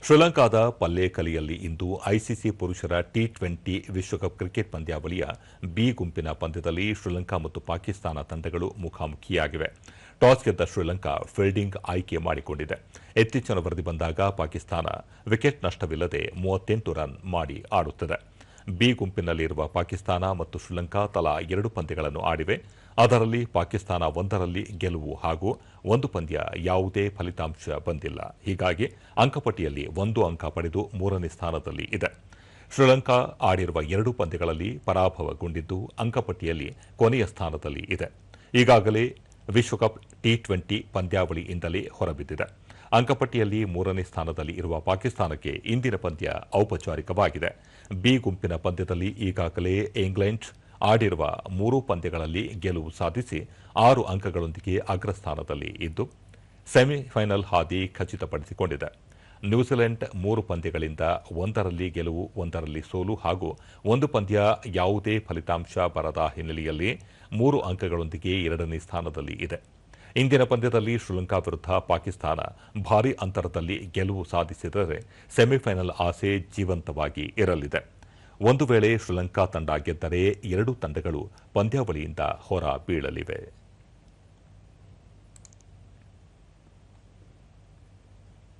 ಶ್ರೀಲಂಕಾದ ಪಲ್ಲೇಕಲಿಯಲ್ಲಿ ಇಂದು ಐಸಿಸಿ ಪುರುಷರ ಟಿ20 ವಿಶ್ವಕಪ್ ಕ್ರಿಕೆಟ್ ಪಂದ್ಯಾವಳಿಯ ಬಿ ಗುಂಪಿನ ಪಂದ್ಯದಲ್ಲಿ ಶ್ರೀಲಂಕಾ ಮತ್ತು ಪಾಕಿಸ್ತಾನ ತಂಡಗಳು ಮುಖಾಮುಖಿಯಾಗಿವೆ. ಟಾಸ್ ಗೆದ್ದ ಶ್ರೀಲಂಕಾ ಫೀಲ್ಡಿಂಗ್ ಆಯ್ಕೆ ಮಾಡಿಕೊಂಡಿದೆ. ಇತ್ತೀಚಿನ ವರದಿ ಬಂದಾಗ ಪಾಕಿಸ್ತಾನ ವಿಕೆಟ್ ನಷ್ಟವಿಲ್ಲದೆ 38 ರನ್ ಮಾಡಿ ಆಡುತ್ತಿದೆ. ಬಿ ಗುಂಪಿನಲ್ಲಿರುವ ಪಾಕಿಸ್ತಾನ ಮತ್ತು ಶ್ರೀಲಂಕಾ ತಲಾ 2 ಪಂದ್ಯಗಳನ್ನು ಆಡಿವೆ. ಅದರಲ್ಲಿ ಪಾಕಿಸ್ತಾನ 1ರಲ್ಲಿ ಗೆಲುವು ಹಾಗೂ 1 ಪಂದ್ಯ ಯಾವುದೇ ಫಲಿತಾಂಶ ಬಂದಿಲ್ಲ. ಹೀಗಾಗಿ ಅಂಕಪಟ್ಟಿಯಲ್ಲಿ 1 ಅಂಕ ಪಡೆದು 3ನೇ ಸ್ಥಾನದಲ್ಲಿ ಇದೆ. ಶ್ರೀಲಂಕಾ ಆಡಿರುವ 2 ಪಂದ್ಯಗಳಲ್ಲಿ ಪರಾಭವಗೊಂಡಿದ್ದು ಅಂಕಪಟ್ಟಿಯಲ್ಲಿ ಕೊನೆಯ ಸ್ಥಾನದಲ್ಲಿ ಇದೆ. ಈಗಾಗಲೇ ವಿಶ್ವಕಪ್ ಟಿ20 ಪಂದ್ಯಾವಳಿಯಿಂದಲೇ ಹೊರಬಿದ್ದಿದೆ. ಅಂಕಪಟ್ಟಿಯಲ್ಲಿ 3ನೇ ಸ್ಥಾನದಲ್ಲಿ ಇರುವ ಪಾಕಿಸ್ತಾನಕ್ಕೆ ಇಂದಿನ ಪಂದ್ಯ ಔಪಚಾರಿಕವಾಗಿದೆ. ಬಿ ಗುಂಪಿನ ಪಂದ್ಯದಲ್ಲಿ ಈಗಾಗಲೇ ಇಂಗ್ಲೆಂಡ್ ಆಡಿರುವ 3 ಪಂದ್ಯಗಳಲ್ಲಿ ಗೆಲುವು ಸಾಧಿಸಿ 6 ಅಂಕಗಳೊಂದಿಗೆ ಅಗ್ರಸ್ಥಾನದಲ್ಲಿ ಇದ್ದು ಸೆಮಿಫೈನಲ್ ಹಾದಿ ಖಚಿತಪಡಿಸಿಕೊಂಡಿದೆ. ನ್ಯೂಜಿಲೆಂಡ್ 3 ಪಂದ್ಯಗಳಿಂದ 1ರಲ್ಲಿ ಗೆಲುವು, 1ರಲ್ಲಿ ಸೋಲು ಹಾಗೂ 1 ಪಂದ್ಯ ಯಾವುದೇ ಫಲಿತಾಂಶ ಬರದ ಹಿನ್ನೆಲೆಯಲ್ಲಿ 3 ಅಂಕಗಳೊಂದಿಗೆ 2ನೇ ಸ್ಥಾನದಲ್ಲಿ ಇದೆ. ಇಂದಿನ ಪಂದ್ಯದಲ್ಲಿ ಶ್ರೀಲಂಕಾ ವಿರುದ್ಧ ಪಾಕಿಸ್ತಾನ ಭಾರೀ ಅಂತರದಲ್ಲಿ ಗೆಲುವು ಸಾಧಿಸಿದರೆ ಸೆಮಿಫೈನಲ್ ಆಸೆ ಜೀವಂತವಾಗಿ ಇರಲಿದೆ. ಒಂದು ವೇಳೆ ಶ್ರೀಲಂಕಾ ತಂಡ ಗೆದ್ದರೆ 2 ತಂಡಗಳು ಪಂದ್ಯಾವಳಿಯಿಂದ ಹೊರ ಬೀಳಲಿವೆ.